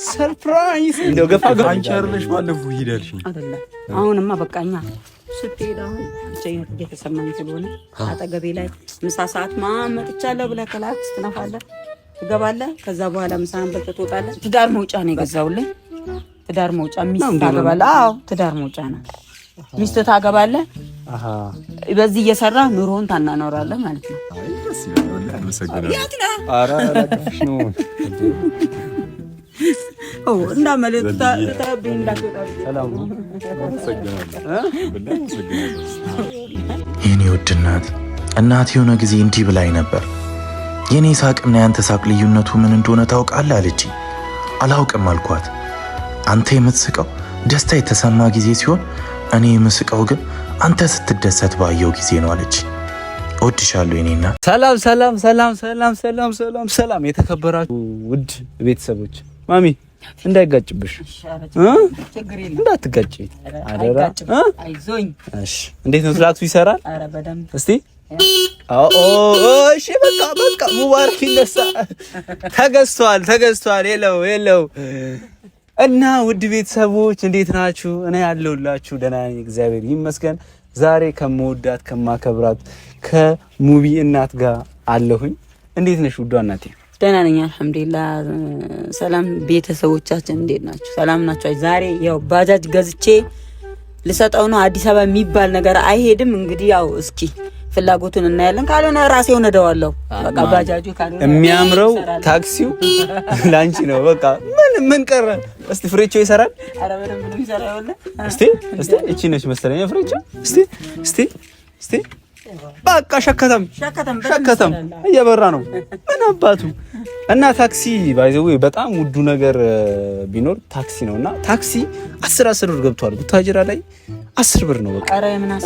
ሰርፕራይዝ እንደው ገፋ አንቺ አይደለሽ ባለፈው ሄዳልሽ አይደለ? አሁንማ በቃኛ ስትሄድ አሁን ብቻዬን እየተሰማኝ ስለሆነ አጠገቤ ላይ ምሳ ሰዓት መጥቻለሁ ብለህ ከላክ ስትነፋለህ ትገባለህ። ከዛ በኋላ ምሳህን በልተህ ትወጣለህ። ትዳር መውጫ ነው የገዛሁልህ። ትዳር መውጫ ሚስት ታገባለህ። አዎ ትዳር መውጫ ነው። ሚስት ታገባለህ። በዚህ እየሰራ ኑሮን ታናኖራለህ ማለት ነው። ኧረ ለቅፍሽ ነው እንዳመለጥታ የኔ ውድ እናት የሆነ ጊዜ እንዲህ ብላኝ ነበር። የኔ ሳቅና ያንተ ሳቅ ልዩነቱ ምን እንደሆነ ታውቃለህ አለች። አላውቅም አልኳት። አንተ የምትስቀው ደስታ የተሰማ ጊዜ ሲሆን እኔ የምስቀው ግን አንተ ስትደሰት ባየው ጊዜ ነው አለች። እወድሻለሁ የኔ እናት። ሰላም የተከበራችሁ ውድ ቤተሰቦች ማሚ እንዳይጋጭብሽ እንዳትጋጭ አደራ። አይዞኝ። እሺ እንዴት ነው ትራክቱ ይሰራል? አረ በደንብ እስቲ እሺ በቃ ሙባረክ ይነሳ። ተገዝቷል የለው እና ውድ ቤተሰቦች እንዴት ናችሁ? እኔ ያለሁላችሁ ደህና ነኝ እግዚአብሔር ይመስገን። ዛሬ ከመወዳት ከማከብራት ከሙቢ እናት ጋር አለሁኝ። እንዴት ነሽ ውዷ እናቴ? ደህና ነኝ አልሐምዱሊላህ። ሰላም ቤተሰቦቻችን እንዴት ናችሁ? ሰላም ናችሁ? ዛሬ ያው ባጃጅ ገዝቼ ልሰጠው ነው። አዲስ አበባ የሚባል ነገር አይሄድም። እንግዲህ ያው እስኪ ፍላጎቱን እናያለን። ካልሆነ ራሴው ነደዋለሁ። በቃ ባጃጁ ካልሆነ የሚያምረው ታክሲው ላንቺ ነው። በቃ ምን ቀረ? እስቲ ፍሬቾ ይሰራል? አረ በደንብ ነው ይሰራል። እስቲ እቺ ነች መሰለኝ ፍሬቾ። እስቲ በቃ ሸከተም እየበራ ነው። ምን አባቱ እና ታክሲ ባይዘው በጣም ውዱ ነገር ቢኖር ታክሲ ነውና ታክሲ 10 ብር ገብቷል። ጉታጅራ ላይ 10 ብር ነው በቃ።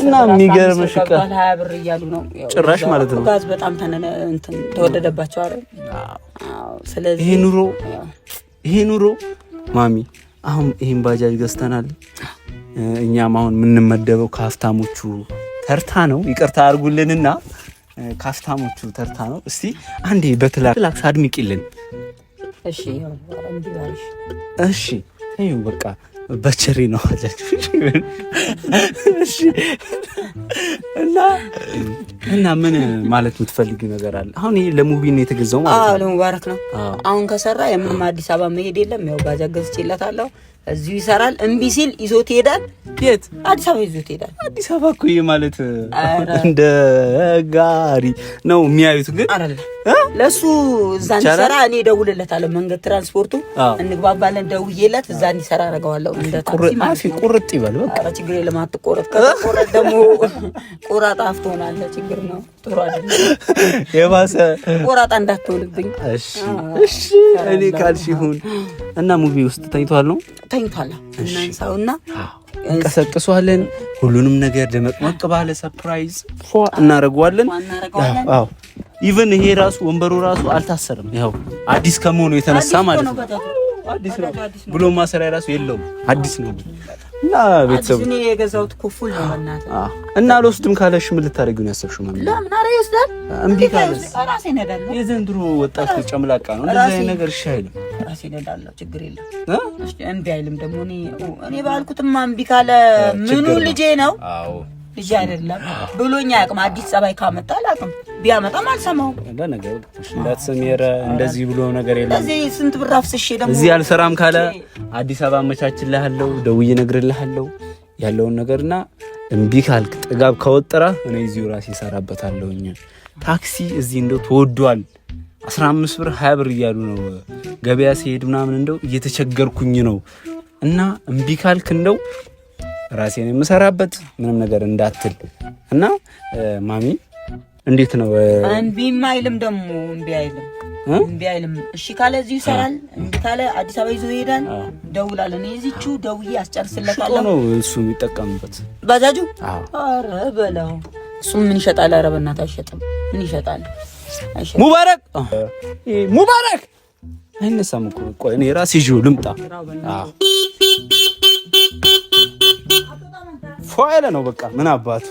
እና የሚገርምሽ እኮ 20 ብር እያሉ ነው ጭራሽ ማለት ነው። ጋዝ በጣም ተወደደባቸው አይደል? አዎ። ስለዚህ ይሄ ኑሮ ማሚ አሁን ይሄን ባጃጅ ገዝተናል። እኛም አሁን የምንመደበው ከሀብታሞቹ ተርታ ነው። ይቅርታ አድርጉልንና ካፍታሞቹ ተርታ ነው። እስቲ አንዴ በትላክስ አድምቂልን። እሺ ተይው በቃ በቸሪ ነው አለች። እሺ እና ምን ማለት የምትፈልጊው ነገር አለ? አሁን ይሄ ለሙቢ ነው የተገዛው ማለት ነው? አዎ ለሙባረክ ነው። አሁን ከሰራ የምንም አዲስ አበባ መሄድ የለም። ያው ባጃጅ ገዝቼለታለሁ። እዚሁ ይሰራል። እምቢ ሲል ይዞት ይሄዳል። የት? አዲስ አበባ ይዞት ይሄዳል። አዲስ አበባ እኮ ይሄ ማለት እንደ ጋሪ ነው የሚያዩት። ግን አይደለም ለሱ እዛ እንዲሰራ እኔ እደውልለታለሁ። መንገድ ትራንስፖርቱ እንግባባለን። ደውዬለት እዛ እንዲሰራ አደርገዋለሁ። እንደ ታክሲ ማለት ቁርጥ ይበል በቃ። ኧረ ችግር የለም አትቆረጥ። ከተቆረጥ ደግሞ ቆራጣ ትሆናለህ። ችግር ነው። ጥሩ አይደለም። የባሰ ቆራጣ እንዳትሆንብኝ። እሺ እኔ ካልሽ ይሁን። እና ሙቪ ውስጥ ተኝቷል ነው? ተኝቷል። እናንሳውና እንቀሰቅሷለን። ሁሉንም ነገር ደመቅመቅ ባለ ሰርፕራይዝ እናደርገዋለን። አዎ ኢቭን ይሄ ራሱ ወንበሩ ራሱ አልታሰርም። ያው አዲስ ከመሆኑ የተነሳ ማለት ነው። አዲስ ነው ብሎ ማሰሪያ ራሱ የለውም። አዲስ ነው እና ቤተሰቡ እኔ የገዛሁት ኩፉል ነው እናት እና አልወስድም ካለሽ ምን ልታደርጊው ነው ያሰብሽው? ማለት ለምን አረ ይወስዳል። እምቢ ካለሽ ራሴ ነዳለሁ። የዘንድሮ ወጣት ጨምላቃ ነው። እንደዚህ አይነት ነገር እሺ አይልም። ራሴ ነዳለሁ። ችግር የለም። እሺ እምቢ አይልም። ደግሞ እኔ ባልኩትማ እምቢ ካለ ምኑ ልጄ ነው? አዎ ልጅ አይደለም ብሎኛ አቅም አዲስ ጸባይ ካመጣ አላቅም ቢያመጣም አልሰማውም። ለነገር እንዳትሰሚረ እንደዚህ ብሎ ነገር የለም። እዚህ ስንት ብር አፍስሼ ደግሞ እዚህ አልሰራም ካለ አዲስ አበባ አመቻችልሃለሁ፣ ደውዬ እነግርልሃለሁ ያለውን ነገርና እምቢ ካልክ ጥጋብ ከወጠራ እኔ እዚሁ ራሴ እሰራበታለሁኝ። ታክሲ እዚህ እንደው ተወዷል። 15 ብር 20 ብር እያሉ ነው ገበያ ሲሄድ ምናምን እንደው እየተቸገርኩኝ ነው። እና እምቢ ካልክ እንደው ራሴን የምሰራበት ምንም ነገር እንዳትል እና ማሚ እንዴት ነው? እምቢም አይልም ደግሞ እምቢ አይልም። እሺ ካለ እዚሁ ይሰራል። እምቢ ካለ አዲስ አበባ ይዞ ይሄዳል። ደውላለሁ እኔ እዚቹ ደውዬ አስጨርስለታለሁ ነው እሱ የሚጠቀምበት ባጃጁ። ኧረ በለው እሱ ምን ይሸጣል? ኧረ በእናትህ አይሸጥም። ምን ይሸጣል? አይሸጥም። ሙባረክ አይነሳም እኮ። ቆይ እኔ ራሴ ይዤው ልምጣ። ፏይለ ነው በቃ ምን አባቱ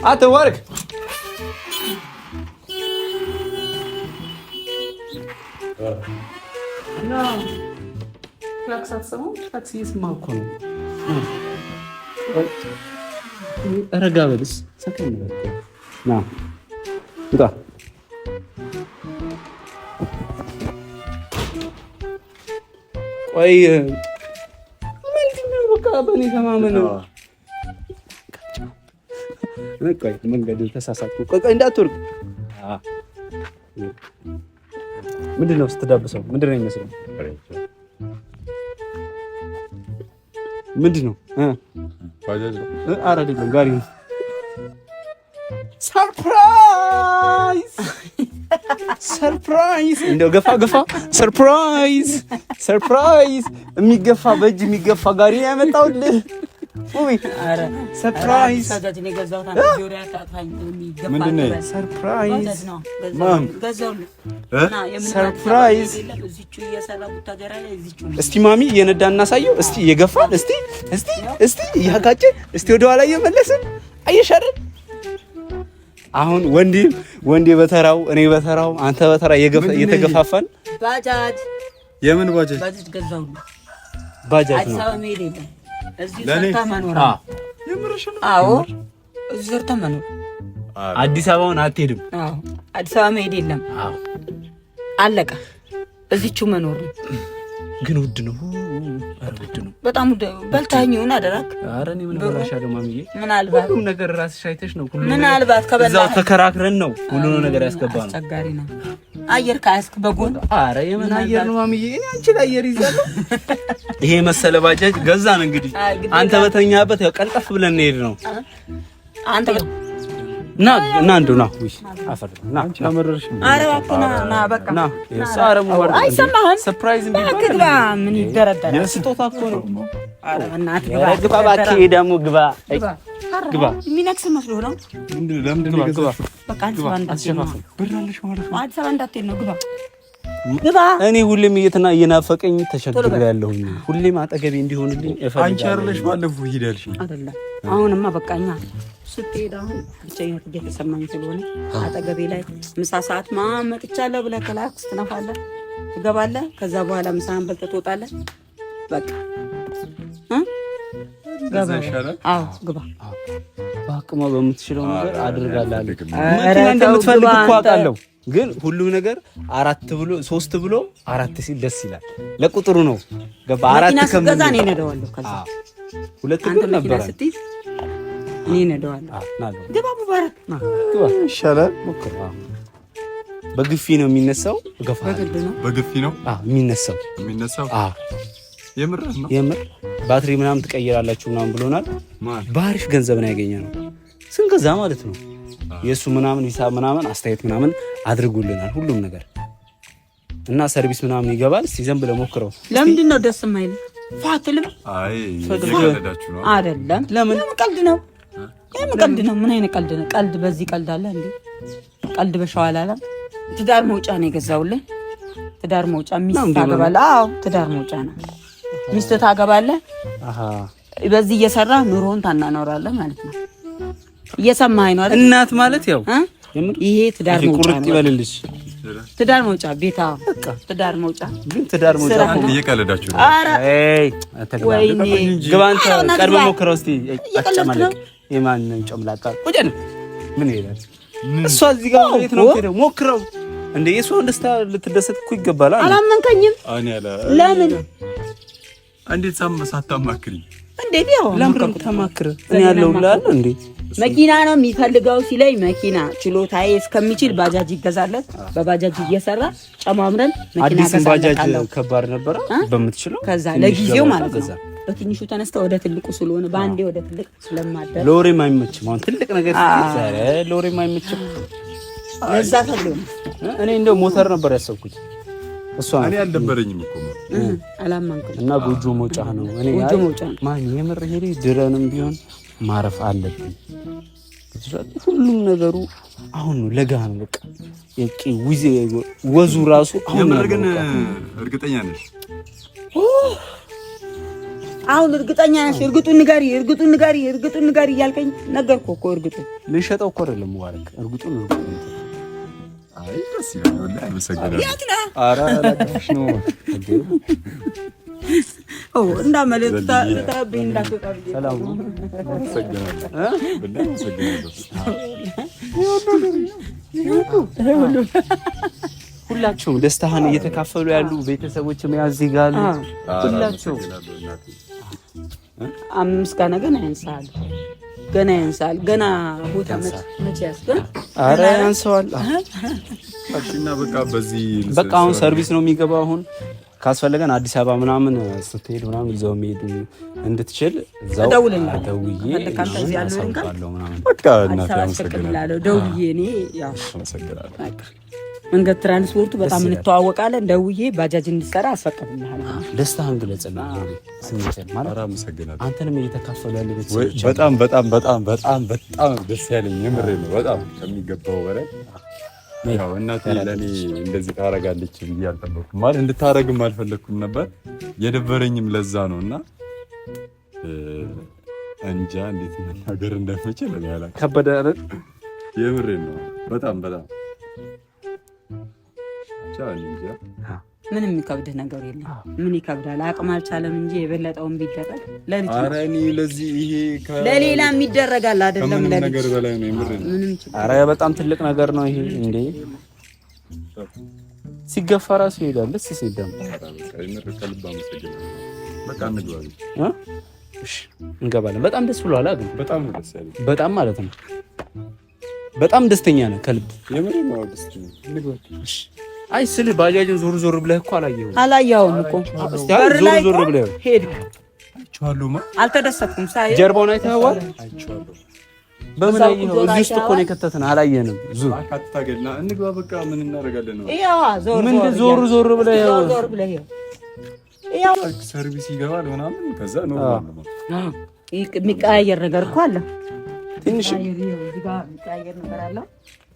አትወርክ እና ክላክስ አትሰማም? ክላክስ እየሰማህ እኮ ነው። ረጋ በልስ ሰከን በል ና ውጣ። ቆይ ምንድን ነው በቃ በእኔ ተማመን። ቆይ መንገድ ተሳሳትኩ። ቆይ እንዳትወርቅ። ምንድን ነው ስትዳብሰው? ምንድን ነው የሚመስለው? ምንድን ነው? ኧረ አይደለም ጋሪ ነው። ሰርፕራይዝ ሰርፕራይዝ! እንደው ገፋ ገፋ። ሰርፕራይዝ ሰርፕራይዝ! የሚገፋ በእጅ የሚገፋ ጋሪ ነው ያመጣሁልህ። ውይ ኧረ ሰርፕራይዝ! ሳዳጅኔ ገዛውታ ጆሪያ ታጣኝ የሚገፋ ሰርፕራይዝ! ማም ሰርፕራይዝ! እስቲ ማሚ እየነዳ እናሳየው። እስቲ እየገፋን፣ እስቲ እስቲ እስቲ እያጋጨን፣ እስቲ ወደ ኋላ እየመለስን አየሻለን። አሁን ወንዴ በተራው እኔ በተራው አንተ በተራ እየተገፋፋን ባጃጅ የምን ባጃጅ ገዛውልህ? ባጃጅ አዲስ ነው አበባ መሄድ የለም እዚህ ሰርታ መኖር። አዎ እዚህ ሰርታ መኖር። አዲስ አበባውን አትሄድም? አዎ አዲስ አበባ መሄድ የለም። አዎ አለቀ። እዚቹ መኖር ነው። ግን ውድ ነው። ኧረ ውድ ነው በጣም ውድ። በልታኝ ይሁን አደረክ። ኧረ እኔ ምን በላሻለሁ ማሚዬ። ምናልባት ሁሉም ነገር ራስሽ አይተሽ ነው። ምናልባት ከበላ እዛው ተከራክረን ነው ሁሉንም ነገር ያስገባነው። አስቸጋሪ ነው። አየር ካያስክ በጎን። ኧረ የምን አየር ነው ማሚዬ? እኔ አንቺ ላይ አየር ይዛለሁ። ይሄ መሰለ ባጃጅ ገዛን። እንግዲህ አንተ በተኛበት ያው ቀልጠፍ ብለን እንሄድ ነው። አንተ ና እንደው ና አፈር ና አመረርሽ። ኧረ እባክህ ና በቃ ና የሳረሙ ወርድ አይሰማህም? ሰርፕራይዝ ግባ። ምን ይደረደራል? የስጦታ እኮ ነው። ኧረ በእናትህ ግባ እባክህ። ደግሞ ግባ ግባ። የሚነክስ መስሎህ ነው? ለምንድን ነው የገዛሽው? በቃ አዲስ አበባ እንዳትሄድ ነው። ብር አለሽ ማለት ነው። አዲስ አበባ እንዳትሄድ ነው። ግባ። እኔ ሁሌም እየናፈቀኝ ተሸግሬያለሁኝ። ሁሌም አጠገቤ እንዲሆንልኝ እፈልጋለሁ። አንቺ አይደለሽ ባለፈው ሂደልሽ አይደለም አሁንማ በቃኛ። ስትሄድ አሁን ብቻዬን እየተሰማኝ ስለሆነ አጠገቤ ላይ ምሳ ሰዓት መጥቻለሁ ብለህ ከላክስ ትነፋለህ፣ ትገባለህ። ከዛ በኋላ ምሳህን በልተህ ትወጣለህ። በቃ አዎ ግባ። በአቅሟ በምትችለው ነገር አድርጋለሁ። መኪና እንደምትፈልግ እኮ አውቃለሁ፣ ግን ሁሉም ነገር 4 ብሎ 3 ብሎ 4 ሲል ደስ ይላል። ለቁጥሩ ነው ገባ። 4 ከገዛ እኔ እነዳዋለሁ። ከዛ 2 ብር ነበር ስትይዝ እኔ እነዳዋለሁ። ግባ ሙባረክ ግባ ይሻላል። ሞክር። በግፊ ነው የሚነሳው። በግፊ ነው የሚነሳው። የምር ነው። የምር ባትሪ ምናምን ትቀይራላችሁ ምናምን ብሎናል። በአሪፍ ገንዘብ ነው ያገኘነው ስንገዛ ማለት ነው። የእሱ ምናምን ሂሳብ ምናምን አስተያየት ምናምን አድርጉልናል ሁሉም ነገር እና ሰርቪስ ምናምን ይገባል። እስቲ ዘን ብለህ ሞክረው። ለምንድን ነው ደስ የማይልህ? ፋትልም አይ እየቀለዳችሁ ነው አይደለም? ለምን ቀልድ ነው? ቀልድ ነው። ምን አይነት ቀልድ ነው? ቀልድ በዚህ ቀልድ አለ እንዴ? ቀልድ በሸዋላ አለ። ትዳር መውጫ ነው የገዛውልህ። ትዳር መውጫ ሚስት ታገባለህ። አዎ ትዳር መውጫ ነው። ሚስት ታገባለህ። በዚህ እየሰራ ኑሮን ታናኖራለህ ማለት ነው። እየሰማኸኝ ነው አይደል? እናት ማለት ያው ይሄ ትዳር መውጫ ነው። ቁርጥ ይበልልሽ። ትዳር መውጫ ቤታ በቃ ትዳር መውጫ ግን ትዳር መውጫ እየቀለዳችሁ ነው። አይ ወይኔ ግባ አንተ ቀድመህ ሞክረው እስቲ። አጨማለቅ የማን ጨምላቃ ወጀን ምን ይላል? እሷ እዚህ ጋር ቤት ነው ሄደው ሞክረው እንደ የሷን ደስታ ልትደሰት እኮ ይገባል። አላመንከኝም? ለምን እንዴት ሳታማክሪኝ? እንዴት ያው ለምን ተማክረ እኔ ያለውላል እንዴ? መኪና ነው የሚፈልገው ሲለኝ መኪና ችሎታዬ እስከሚችል ባጃጅ ይገዛለት። በባጃጅ እየሰራ ጨማምረን መኪና አዲስ ባጃጅ ከባድ ነበረ በምትችለው ከዛ ለጊዜው ማለት ነው። በትንሹ ተነስተ ወደ ትልቁ ስለሆነ ባንዴ ወደ ትልቅ ስለማደር ሎሬም አይመችም። አሁን ትልቅ ነገር ሲሰራ ሎሬም አይመችም። ለዛ ተብሎ እኔ እንደው ሞተር ነበር ያሰብኩት። እሷ እኔ አልነበረኝም እኮ አላማንኩም። እና ጎጆ መውጫ ነው። እኔ ጎጆ መውጫ ነው። ማን የምር ሄሪ ድረንም ቢሆን ማረፍ አለብኝ። ሁሉም ነገሩ አሁን ነው፣ ለጋ ነው። በቃ የቂ ወዙ ራሱ አሁን ነው። የምር ግን እርግጠኛ ነሽ? አሁን እርግጠኛ ነሽ? እርግጡን ንገሪ እያልከኝ ነገርኩህ እኮ። እርግጡን ልንሸጠው እኮ አይደለም ሙባረክ። እርግጡን አይ ደስ ይላል ወላሂ አመሰግናለሁ። የት ነህ? ኧረ ላጋሽ ነው እንዳመለጥታ ልታብኝ እንዳትወጣ ብዬ ሰላም ነው። አመሰግናለሁ ወላሂ አመሰግናለሁ። ሁላችሁም ደስታህን እየተካፈሉ ያሉ ቤተሰቦችም እዚህ ጋር አሉ። ሁላችሁም ምስጋና ገና ያንሳል፣ ገና ያንሳል፣ ገና ቦታ መቼ ያስገን? ኧረ ያንሰዋል። እና በቃ አሁን ሰርቪስ ነው የሚገባው። አሁን ካስፈለገን አዲስ አበባ ምናምን ስትሄድ ምናምን ይዘው መሄድ እንድትችል እዛው ደውዬ አሳውቃለሁ ምናምን። በቃ እናቴ አመሰግናለሁ። ደውዬ እኔ ያው አመሰግናለሁ። መንገድ ትራንስፖርቱ በጣም እንተዋወቃለን። ደውዬ ባጃጅ እንድትሰራ አስፈቅድልሃለሁ። ደስታህን ግለጽልኝ። ስንጨር ማለት አመሰግናለሁ። አንተንም እየተካፈሉ ያሉ ቤተሰቦች በጣም ደስ ያለኝ የምሬ ነው። በጣም ከሚገባው በላይ ያው እናቴ ለኔ እንደዚህ ታረጋለች ብዬ አልጠበኩም። ማለት እንድታረግም አልፈለኩም ነበር። የደበረኝም ለዛ ነውና እንጃ እንዴት መናገር እንደምችል እኔ አላውቅም። ከበደ አይደል? የምሬ ነው። በጣም ምንም የሚከብድህ ነገር የለም። ምን ይከብዳል? አቅም አልቻለም እንጂ የበለጠውን ቢደረግ ለሌላ የሚደረጋል አይደለም። ነገር በላይ ነው የምር። ኧረ በጣም ትልቅ ነገር ነው ይሄ። እንዴ ሲገፋ ራሱ ይሄዳል። ደስ ሲል ደግሞ እንገባለን። በጣም ደስ ብሏል አይደል? በጣም ማለት ነው። በጣም ደስተኛ ነህ ከልብ የምር ነው። አይ ስል ባጃጅን ዞር ብለህ እኮ አላየኸውም እኮ ዞር ብለህ ሄድክ። አይቼዋለሁ። አልተደሰትኩም። ሳይ ጀርባውን አይተኸዋል? በምን አየኸው? እዚህ ውስጥ እኮ ነው የከተተን። አላየንም። አካታገልና እንግባ በቃ ምን እናደርጋለን ነው? ያው ዞር ብለህ ያው ሰርቪስ ይገባል ምናምን ከዛ ነው የሚቀያየር ነገር እኮ አለ። ትንሽ እዚህ ጋር የሚቀያየር ነገር አለ።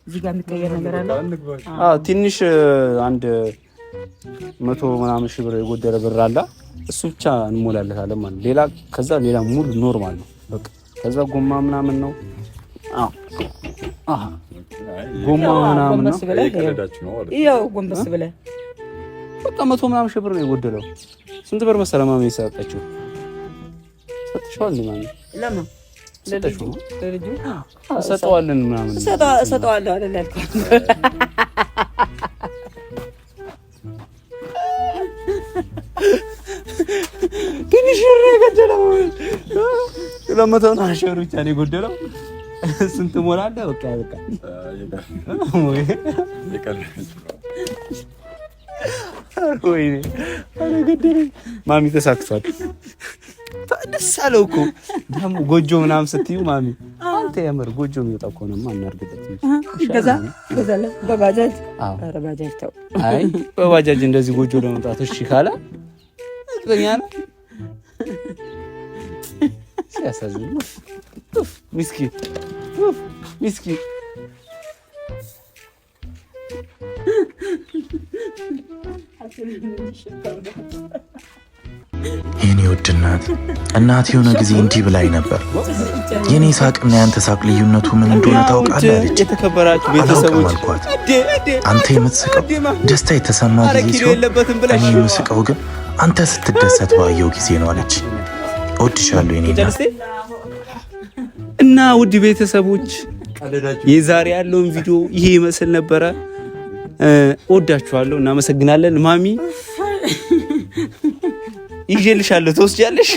እዚህ ጋር የሚቀየር ነገር አለ። ትንሽ አንድ 100 ምናምን ሺህ ብር የጎደለ ብር አለ። እሱ ብቻ እንሞላለታለን ማለት ሌላ ከዛ ሌላ ሙሉ ኖርማል ነው በቃ። ከዛ ጎማ ምናምን ነው። ጎማ ምናምን ነው። ይኸው ጎንበስ ብለህ በቃ 100 ምናምን ሺህ ብር ነው የጎደለው። ስንት ብር መሰለህ ማሚ የሰጠችው? ሰጥቼዋል ማሚ ለምን ሰጠዋለን ምናምን ሰጠዋለሁ አይደል ያልኩህ። ትንሽ ነው የጎደለው። 200 ሺህ ብር ብቻ ነው የጎደለው። ስንት ሞላለህ? በቃ ወይኔ አረ ገደለኝ። ማሚ ተሳክቷል። ደስ አለው እኮ ደግሞ ጎጆ ምናምን ስትዩ ማሚ አንተ የምር ጎጆ የሚወጣ እኮ ነው እናርግበት ገዛለ በባጃጅ። አረ ባጃጅ ተው። አይ በባጃጅ እንደዚህ ጎጆ ለመውጣት እሺ ካለ እኛ ነው ሲያሳዝን። ምስኪን የኔ ውድ እናት የሆነ ጊዜ እንዲህ ብላኝ ነበር። የኔ ሳቅና ያንተ ሳቅ ልዩነቱ ምን እንደሆነ ታውቃለህ አለች። የተከበራችሁ ቤተሰቦች አልኳት። አንተ የምትስቀው ደስታ የተሰማ ጊዜ ሲሆን እኔ የምስቀው ግን አንተ ስትደሰት ባየው ጊዜ ነው አለች። እወድሻለሁ የኔ እናት። እና ውድ ቤተሰቦች የዛሬ ያለውን ቪዲዮ ይሄ ይመስል ነበረ። እወዳችኋለሁ። እናመሰግናለን። ማሚ ይዤልሻለሁ፣ ትወስጃለሽ።